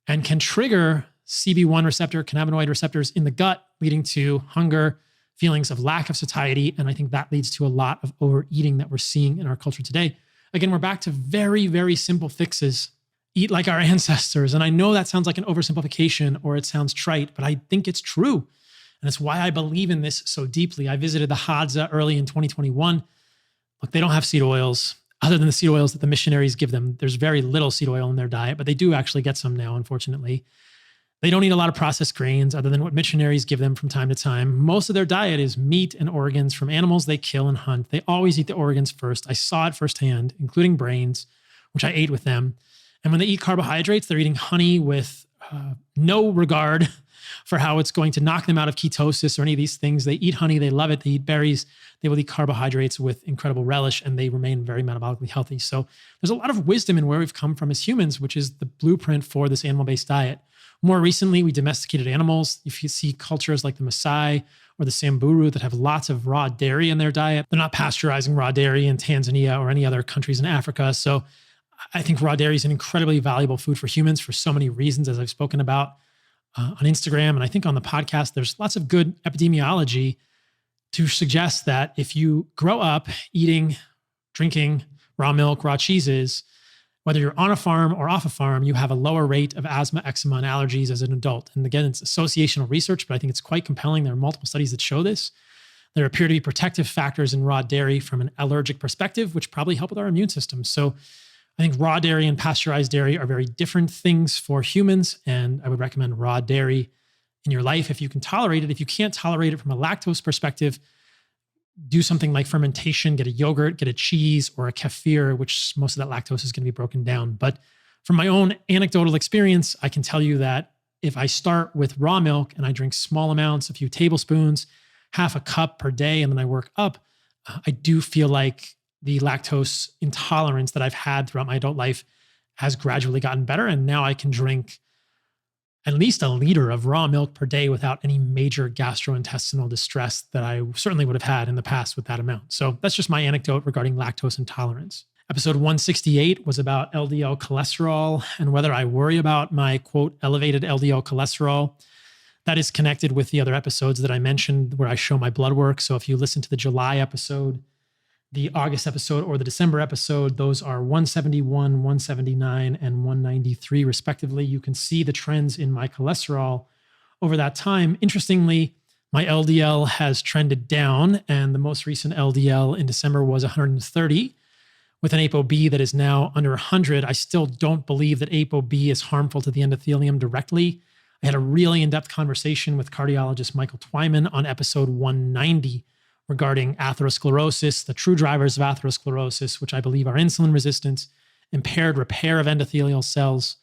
and can trigger CB1 receptor, cannabinoid receptors in the gut, leading to hunger, feelings of lack of satiety. And I think that leads to a lot of overeating that we're seeing in our culture today. Again, we're back to very, very simple fixes. Eat like our ancestors. And I know that sounds like an oversimplification or it sounds trite, but I think it's true. And it's why I believe in this so deeply. I visited the Hadza early in 2021. Look, they don't have seed oils other than the seed oils that the missionaries give them. There's very little seed oil in their diet, but they do actually get some now, unfortunately. They don't eat a lot of processed grains other than what missionaries give them from time to time. Most of their diet is meat and organs from animals they kill and hunt. They always eat the organs first. I saw it firsthand, including brains, which I ate with them. And when they eat carbohydrates, they're eating honey with no regard for how it's going to knock them out of ketosis or any of these things. They eat honey, they love it. They eat berries, they will eat carbohydrates with incredible relish, and they remain very metabolically healthy. So there's a lot of wisdom in where we've come from as humans, which is the blueprint for this animal-based diet. More recently, we domesticated animals. If you see cultures like the Maasai or the Samburu that have lots of raw dairy in their diet, they're not pasteurizing raw dairy in Tanzania or any other countries in Africa. So I think raw dairy is an incredibly valuable food for humans for so many reasons, as I've spoken about on Instagram. And I think on the podcast, there's lots of good epidemiology to suggest that if you grow up eating, drinking raw milk, raw cheeses, whether you're on a farm or off a farm, you have a lower rate of asthma, eczema, and allergies as an adult. And again, it's associational research, but I think it's quite compelling. There are multiple studies that show this. There appear to be protective factors in raw dairy from an allergic perspective, which probably help with our immune system. So I think raw dairy and pasteurized dairy are very different things for humans. And I would recommend raw dairy in your life if you can tolerate it. If you can't tolerate it from a lactose perspective, do something like fermentation, get a yogurt, get a cheese or a kefir, which most of that lactose is going to be broken down. But from my own anecdotal experience, I can tell you that if I start with raw milk and I drink small amounts, a few tablespoons, half a cup per day, and then I work up, I do feel like the lactose intolerance that I've had throughout my adult life has gradually gotten better. And now I can drink at least a liter of raw milk per day without any major gastrointestinal distress that I certainly would have had in the past with that amount. So that's just my anecdote regarding lactose intolerance. Episode 168 was about LDL cholesterol and whether I worry about my, quote, elevated LDL cholesterol. That is connected with the other episodes that I mentioned where I show my blood work. So if you listen to the July episode, the August episode, or the December episode, those are 171, 179, and 193 respectively. You can see the trends in my cholesterol over that time. Interestingly, my LDL has trended down, and the most recent LDL in December was 130 with an ApoB that is now under 100. I still don't believe that ApoB is harmful to the endothelium directly. I had a really in-depth conversation with cardiologist Michael Twyman on episode 190 regarding atherosclerosis, the true drivers of atherosclerosis, which I believe are insulin resistance, impaired repair of endothelial cells,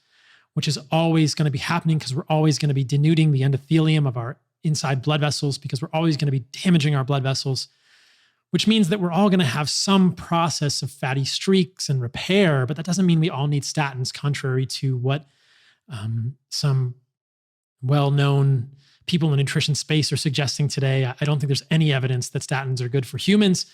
which is always going to be happening because we're always going to be denuding the endothelium of our inside blood vessels because we're always going to be damaging our blood vessels, which means that we're all going to have some process of fatty streaks and repair, but that doesn't mean we all need statins, contrary to what some well-known people in the nutrition space are suggesting today. I don't think there's any evidence that statins are good for humans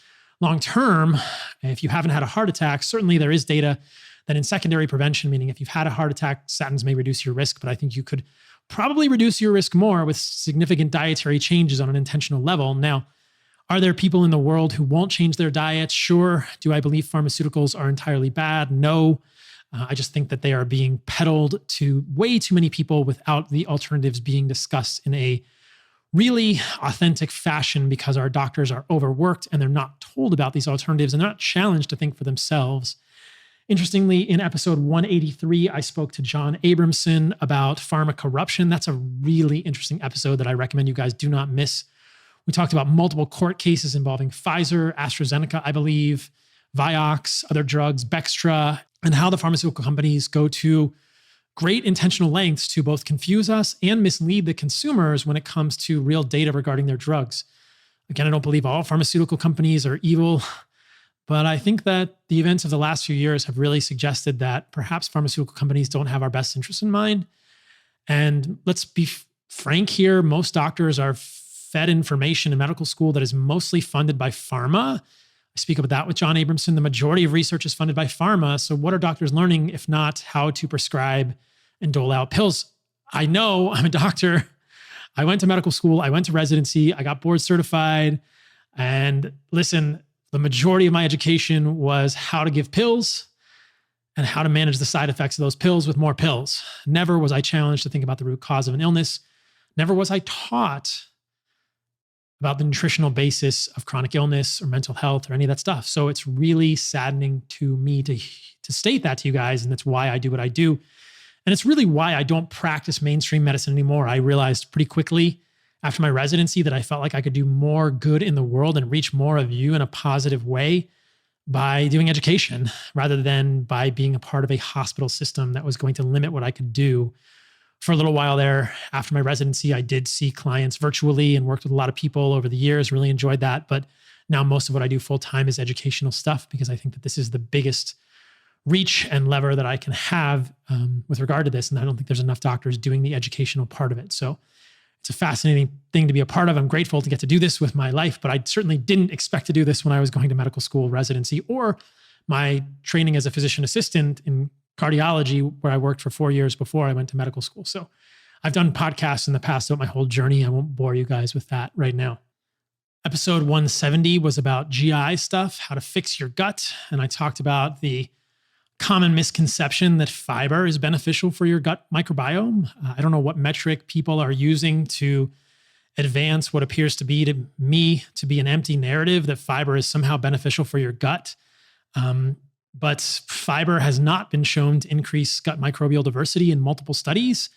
long-term. If you haven't had a heart attack, certainly there is data that in secondary prevention, meaning if you've had a heart attack, statins may reduce your risk, but I think you could probably reduce your risk more with significant dietary changes on an intentional level. Now, Are there people in the world who won't change their diet? Sure. Do I believe pharmaceuticals are entirely bad? No. I just think that they are being peddled to way too many people without the alternatives being discussed in a really authentic fashion, because our doctors are overworked and they're not told about these alternatives and they're not challenged to think for themselves. Interestingly, in episode 183, I spoke to John Abramson about pharma corruption. That's a really interesting episode that I recommend you guys do not miss. We talked about multiple court cases involving Pfizer, AstraZeneca, I believe, Vioxx, other drugs, Bextra, and how the pharmaceutical companies go to great intentional lengths to both confuse us and mislead the consumers when it comes to real data regarding their drugs. Again, I don't believe all pharmaceutical companies are evil, but I think that the events of the last few years have really suggested that perhaps pharmaceutical companies don't have our best interests in mind. And let's be frank here, most doctors are fed information in medical school that is mostly funded by pharma. I speak about that with John Abramson. The majority of research is funded by pharma. So what are doctors learning if not how to prescribe and dole out pills? I know, I'm a doctor. I went to medical school. I went to residency. I got board certified. And listen, the majority of my education was how to give pills and how to manage the side effects of those pills with more pills. Never was I challenged to think about the root cause of an illness. Never was I taught about the nutritional basis of chronic illness or mental health or any of that stuff. So it's really saddening to me to state that to you guys. And that's why I do what I do. And it's really why I don't practice mainstream medicine anymore. I realized pretty quickly after my residency that I felt like I could do more good in the world and reach more of you in a positive way by doing education rather than by being a part of a hospital system that was going to limit what I could do. For a little while there, after my residency, I did see clients virtually and worked with a lot of people over the years, really enjoyed that. But now most of what I do full-time is educational stuff, because I think that this is the biggest reach and lever that I can have with regard to this. And I don't think there's enough doctors doing the educational part of it. So it's a fascinating thing to be a part of. I'm grateful to get to do this with my life, but I certainly didn't expect to do this when I was going to medical school residency or my training as a physician assistant in cardiology, where I worked for 4 years before I went to medical school. So I've done podcasts in the past about my whole journey. I won't bore you guys with that right now. Episode 170 was about GI stuff, how to fix your gut. And I talked about the common misconception that fiber is beneficial for your gut microbiome. I don't know what metric people are using to advance what appears to be to me to be an empty narrative that fiber is somehow beneficial for your gut. But fiber has not been shown to increase gut microbial diversity in multiple studies.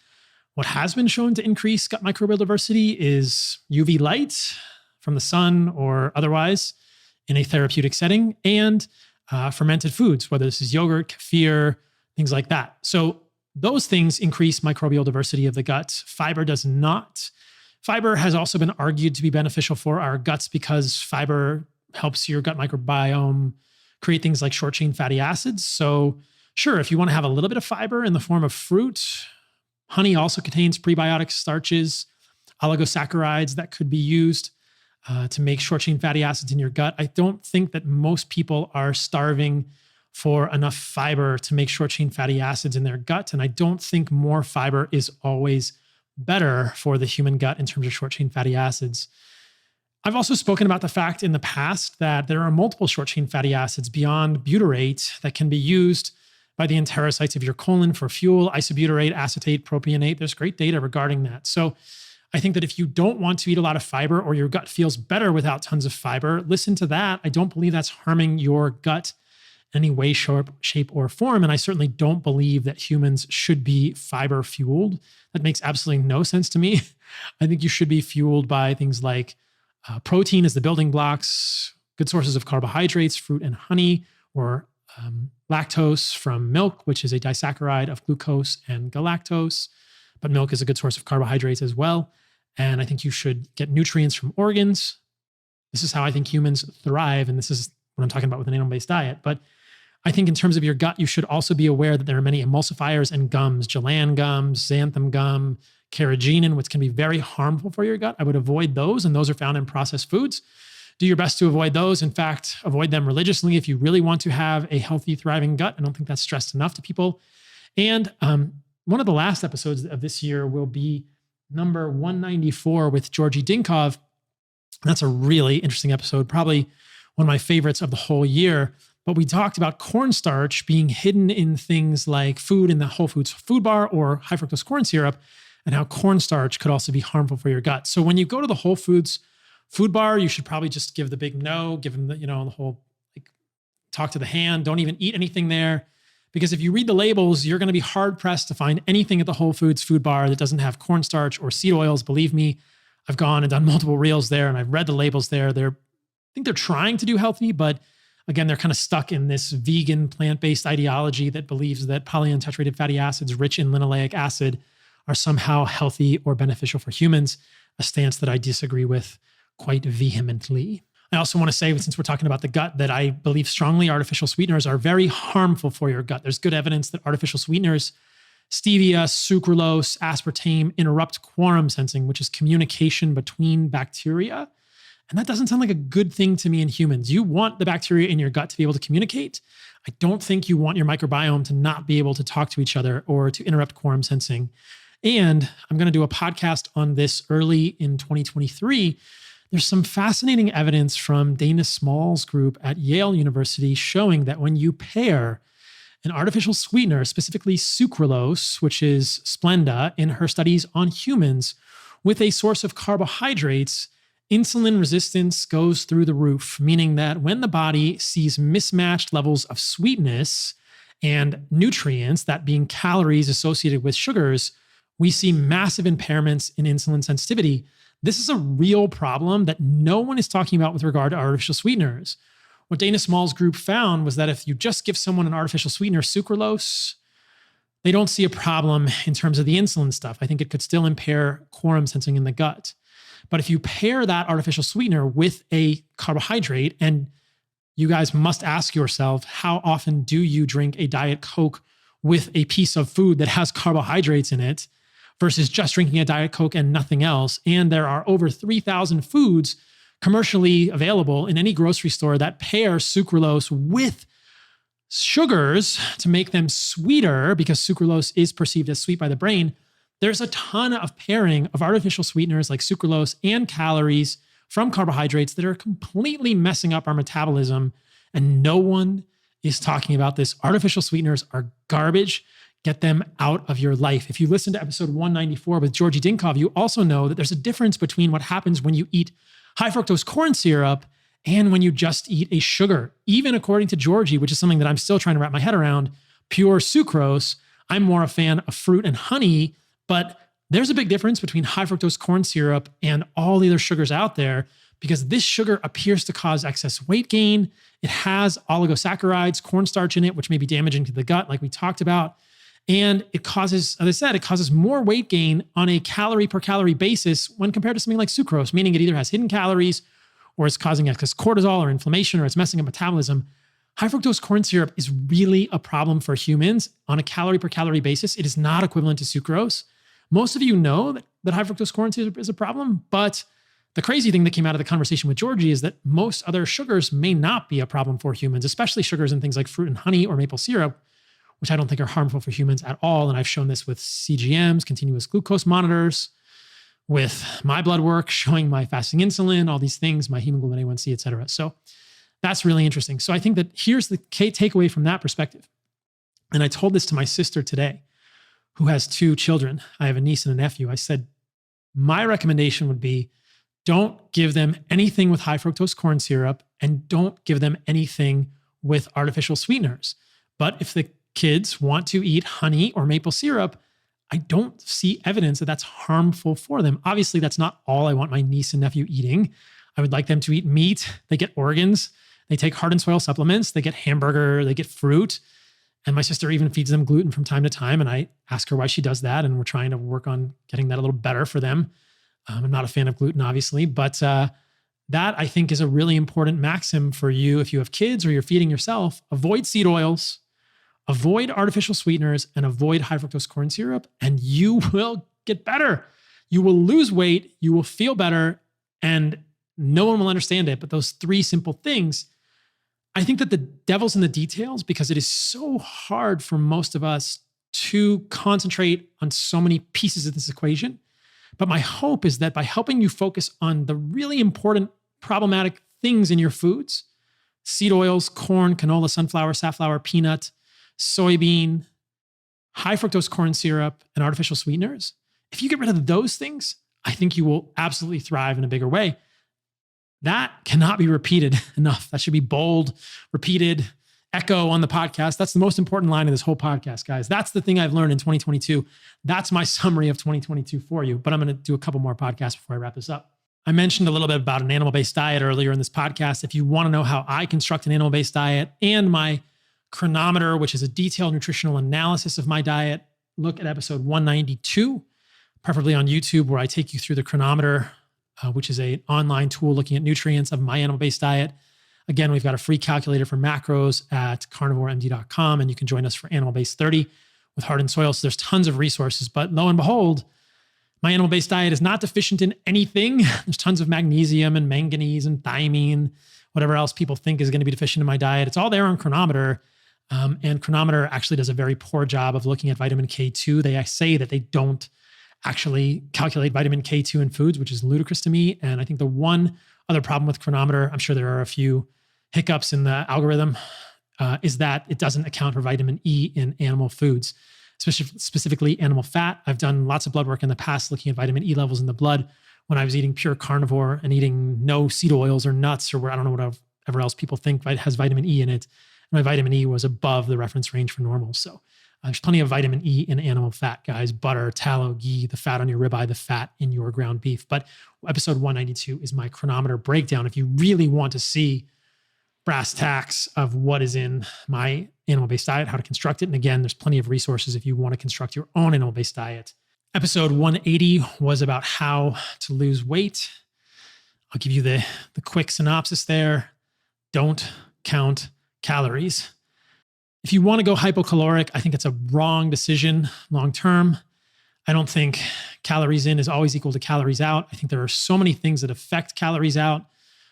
What has been shown to increase gut microbial diversity is UV light from the sun or otherwise in a therapeutic setting, and fermented foods, whether this is yogurt, kefir, things like that. So those things increase microbial diversity of the gut. Fiber does not. Fiber has also been argued to be beneficial for our guts because fiber helps your gut microbiome create things like short chain fatty acids. So sure, if you want to have a little bit of fiber in the form of fruit, honey also contains prebiotic starches, oligosaccharides that could be used to make short chain fatty acids in your gut. I don't think that most people are starving for enough fiber to make short chain fatty acids in their gut. And I don't think more fiber is always better for the human gut in terms of short chain fatty acids. I've also spoken about the fact in the past that there are multiple short-chain fatty acids beyond butyrate that can be used by the enterocytes of your colon for fuel, isobutyrate, acetate, propionate. There's great data regarding that. So I think that if you don't want to eat a lot of fiber or your gut feels better without tons of fiber, listen to that. I don't believe that's harming your gut in any way, shape, or form. And I certainly don't believe that humans should be fiber fueled. That makes absolutely no sense to me. I think you should be fueled by things like protein as the building blocks, good sources of carbohydrates, fruit and honey, or lactose from milk, which is a disaccharide of glucose and galactose. But milk is a good source of carbohydrates as well. And I think you should get nutrients from organs. This is how I think humans thrive. And this is what I'm talking about with an animal-based diet. But I think in terms of your gut, you should also be aware that there are many emulsifiers and gums, Gelan gums, xanthan gum, carrageenan, which can be very harmful for your gut. I would avoid those, and those are found in processed foods. Do your best to avoid those. In fact, avoid them religiously if you really want to have a healthy, thriving gut. I don't think that's stressed enough to people. And one of the last episodes of this year will be number 194 with Gerogi Dinkov. That's a really interesting episode, probably one of my favorites of the whole year. But we talked about cornstarch being hidden in things like food in the Whole Foods food bar or high fructose corn syrup, and how cornstarch could also be harmful for your gut. So when you go to the Whole Foods food bar, you should probably just give the big no, give them the, the whole, like, talk to the hand, don't even eat anything there. Because if you read the labels, you're going to be hard pressed to find anything at the Whole Foods food bar that doesn't have cornstarch or seed oils. Believe me, I've gone and done multiple reels there and I've read the labels there. I think they're trying to do healthy, but again, they're kind of stuck in this vegan plant-based ideology that believes that polyunsaturated fatty acids rich in linoleic acid are somehow healthy or beneficial for humans, a stance that I disagree with quite vehemently. I also want to say, since we're talking about the gut, that I believe strongly artificial sweeteners are very harmful for your gut. There's good evidence that artificial sweeteners, stevia, sucralose, aspartame, interrupt quorum sensing, which is communication between bacteria. And that doesn't sound like a good thing to me in humans. You want the bacteria in your gut to be able to communicate. I don't think you want your microbiome to not be able to talk to each other or to interrupt quorum sensing. And I'm going to do a podcast on this early in 2023. There's some fascinating evidence from Dana Small's group at Yale University showing that when you pair an artificial sweetener, specifically sucralose, which is Splenda, in her studies on humans, with a source of carbohydrates, insulin resistance goes through the roof, meaning that when the body sees mismatched levels of sweetness and nutrients, that being calories associated with sugars, we see massive impairments in insulin sensitivity. This is a real problem that no one is talking about with regard to artificial sweeteners. What Dana Small's group found was that if you just give someone an artificial sweetener, sucralose, they don't see a problem in terms of the insulin stuff. I think it could still impair quorum sensing in the gut. But if you pair that artificial sweetener with a carbohydrate, and you guys must ask yourself, how often do you drink a Diet Coke with a piece of food that has carbohydrates in it versus just drinking a Diet Coke and nothing else? And there are over 3,000 foods commercially available in any grocery store that pair sucralose with sugars to make them sweeter, because sucralose is perceived as sweet by the brain. There's a ton of pairing of artificial sweeteners like sucralose and calories from carbohydrates that are completely messing up our metabolism. And no one is talking about this. Artificial sweeteners are garbage. Get them out of your life. If you listen to episode 194 with Gerogi Dinkov, you also know that there's a difference between what happens when you eat high fructose corn syrup and when you just eat a sugar. Even according to Gerogi, which is something that I'm still trying to wrap my head around, pure sucrose, I'm more a fan of fruit and honey. But there's a big difference between high fructose corn syrup and all the other sugars out there, because this sugar appears to cause excess weight gain. It has oligosaccharides, cornstarch in it, which may be damaging to the gut, like we talked about. And it causes, as I said, it causes more weight gain on a calorie per calorie basis when compared to something like sucrose, meaning it either has hidden calories or it's causing excess cortisol or inflammation or it's messing up metabolism. High fructose corn syrup is really a problem for humans on a calorie per calorie basis. It is not equivalent to sucrose. Most of you know that high fructose corn syrup is a problem, but the crazy thing that came out of the conversation with Gerogi is that most other sugars may not be a problem for humans, especially sugars in things like fruit and honey or maple syrup, which I don't think are harmful for humans at all. And I've shown this with CGMs, continuous glucose monitors, with my blood work, showing my fasting insulin, all these things, my hemoglobin A1C, et cetera. So that's really interesting. So I think that here's the takeaway from that perspective. And I told this to my sister today, who has 2 children. I have a niece and a nephew. I said, my recommendation would be, don't give them anything with high fructose corn syrup and don't give them anything with artificial sweeteners. But if the kids want to eat honey or maple syrup, I don't see evidence that that's harmful for them. Obviously, that's not all I want my niece and nephew eating. I would like them to eat meat. They get organs. They take heart and soil supplements. They get hamburger. They get fruit. And my sister even feeds them gluten from time to time. And I ask her why she does that. And we're trying to work on getting that a little better for them. I'm not a fan of gluten, obviously, but that I think is a really important maxim for you. If you have kids or you're feeding yourself, avoid seed oils, avoid artificial sweeteners, and avoid high fructose corn syrup, and you will get better. You will lose weight. You will feel better. And no one will understand it. But those 3 simple things, I think that the devil's in the details, because it is so hard for most of us to concentrate on so many pieces of this equation. But my hope is that by helping you focus on the really important problematic things in your foods, seed oils, corn, canola, sunflower, safflower, peanut, soybean, high fructose corn syrup, and artificial sweeteners, if you get rid of those things, I think you will absolutely thrive in a bigger way. That cannot be repeated enough. That should be bold, repeated, echo on the podcast. That's the most important line of this whole podcast, guys. That's the thing I've learned in 2022. That's my summary of 2022 for you. But I'm going to do a couple more podcasts before I wrap this up. I mentioned a little bit about an animal-based diet earlier in this podcast. If you want to know how I construct an animal-based diet and my Cronometer, which is a detailed nutritional analysis of my diet, look at episode 192, preferably on YouTube, where I take you through the Cronometer, which is an online tool looking at nutrients of my animal-based diet. Again, we've got a free calculator for macros at carnivoremd.com, and you can join us for Animal-Based 30 with Heart and Soil. So there's tons of resources, but lo and behold, my animal-based diet is not deficient in anything. There's tons of magnesium and manganese and thiamine, whatever else people think is going to be deficient in my diet. It's all there on Cronometer. And Cronometer actually does a very poor job of looking at vitamin K2. They say that they don't actually calculate vitamin K2 in foods, which is ludicrous to me. And I think the one other problem with Cronometer, I'm sure there are a few hiccups in the algorithm, is that it doesn't account for vitamin E in animal foods, specifically animal fat. I've done lots of blood work in the past looking at vitamin E levels in the blood when I was eating pure carnivore and eating no seed oils or nuts or I don't know whatever else people think has vitamin E in it. My vitamin E was above the reference range for normal. So there's plenty of vitamin E in animal fat, guys. Butter, tallow, ghee, the fat on your ribeye, the fat in your ground beef. But episode 192 is my Cronometer breakdown. If you really want to see brass tacks of what is in my animal-based diet, how to construct it. And again, there's plenty of resources if you want to construct your own animal-based diet. Episode 180 was about how to lose weight. I'll give you the quick synopsis there. Don't count calories. If you want to go hypocaloric, I think it's a wrong decision long-term. I don't think calories in is always equal to calories out. I think there are so many things that affect calories out.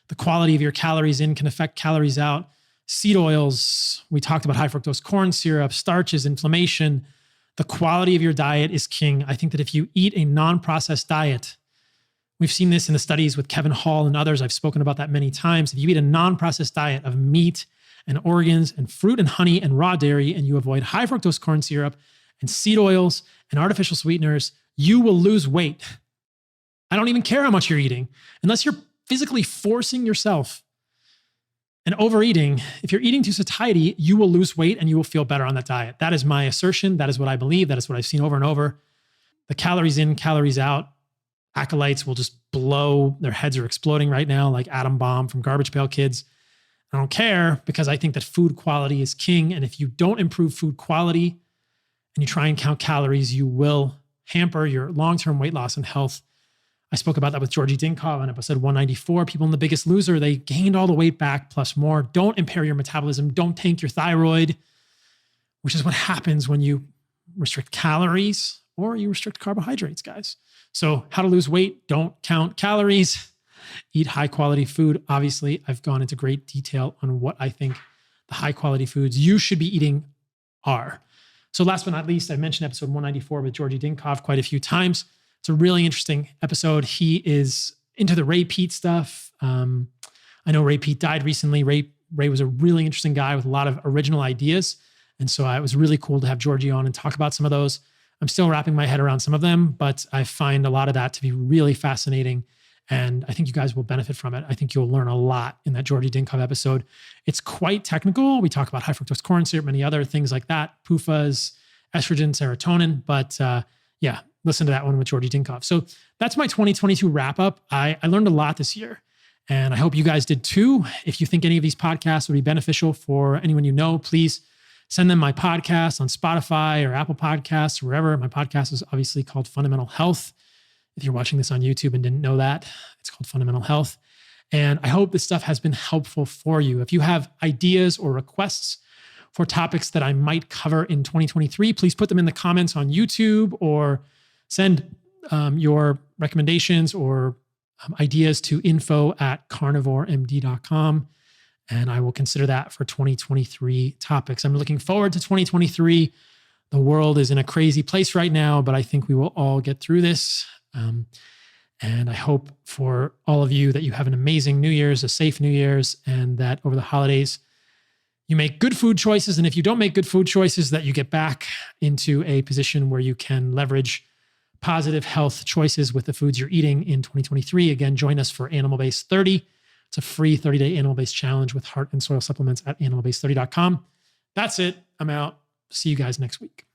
The quality of your calories in can affect calories out. Seed oils, we talked about high fructose corn syrup, starches, inflammation. The quality of your diet is king. I think that if you eat a non-processed diet, we've seen this in the studies with Kevin Hall and others. I've spoken about that many times. If you eat a non-processed diet of meat and organs and fruit and honey and raw dairy, and you avoid high fructose corn syrup and seed oils and artificial sweeteners, you will lose weight. I don't even care how much you're eating. Unless you're physically forcing yourself and overeating, if you're eating to satiety, you will lose weight and you will feel better on that diet. That is my assertion. That is what I believe. That is what I've seen over and over. The calories in, calories out, acolytes will just blow. Their heads are exploding right now like Atom Bomb from Garbage Pail Kids. I don't care because I think that food quality is king. And if you don't improve food quality and you try and count calories, you will hamper your long-term weight loss and health. I spoke about that with Gerogi Dinkov on episode 194. People in The Biggest Loser, they gained all the weight back plus more. Don't impair your metabolism. Don't tank your thyroid, which is what happens when you restrict calories or you restrict carbohydrates, guys. So how to lose weight, don't count calories. Eat high quality food. Obviously, I've gone into great detail on what I think the high quality foods you should be eating are. So last but not least, I mentioned episode 194 with Gerogi Dinkov quite a few times. It's a really interesting episode. He is into the Ray Peat stuff. I know Ray Peat died recently. Ray was a really interesting guy with a lot of original ideas. And so it was really cool to have Gerogi on and talk about some of those. I'm still wrapping my head around some of them, but I find a lot of that to be really fascinating. And I think you guys will benefit from it. I think you'll learn a lot in that Gerogi Dinkov episode. It's quite technical. We talk about high fructose corn syrup, many other things like that, PUFAs, estrogen, serotonin. But yeah, listen to that one with Gerogi Dinkov. So that's my 2022 wrap up. I learned a lot this year and I hope you guys did too. If you think any of these podcasts would be beneficial for anyone you know, please send them my podcast on Spotify or Apple Podcasts or wherever. My podcast is obviously called Fundamental Health. If you're watching this on YouTube and didn't know that, it's called Fundamental Health. And I hope this stuff has been helpful for you. If you have ideas or requests for topics that I might cover in 2023, please put them in the comments on YouTube or send your recommendations or ideas to info@carnivoremd.com. And I will consider that for 2023 topics. I'm looking forward to 2023. The world is in a crazy place right now, but I think we will all get through this. And I hope for all of you that you have an amazing New Year's, a safe New Year's, and that over the holidays, you make good food choices. And if you don't make good food choices, that you get back into a position where you can leverage positive health choices with the foods you're eating in 2023. Again, join us for Animal Base 30. It's a free 30-day Animal Base challenge with heart and soil supplements at animalbase30.com. That's it. I'm out. See you guys next week.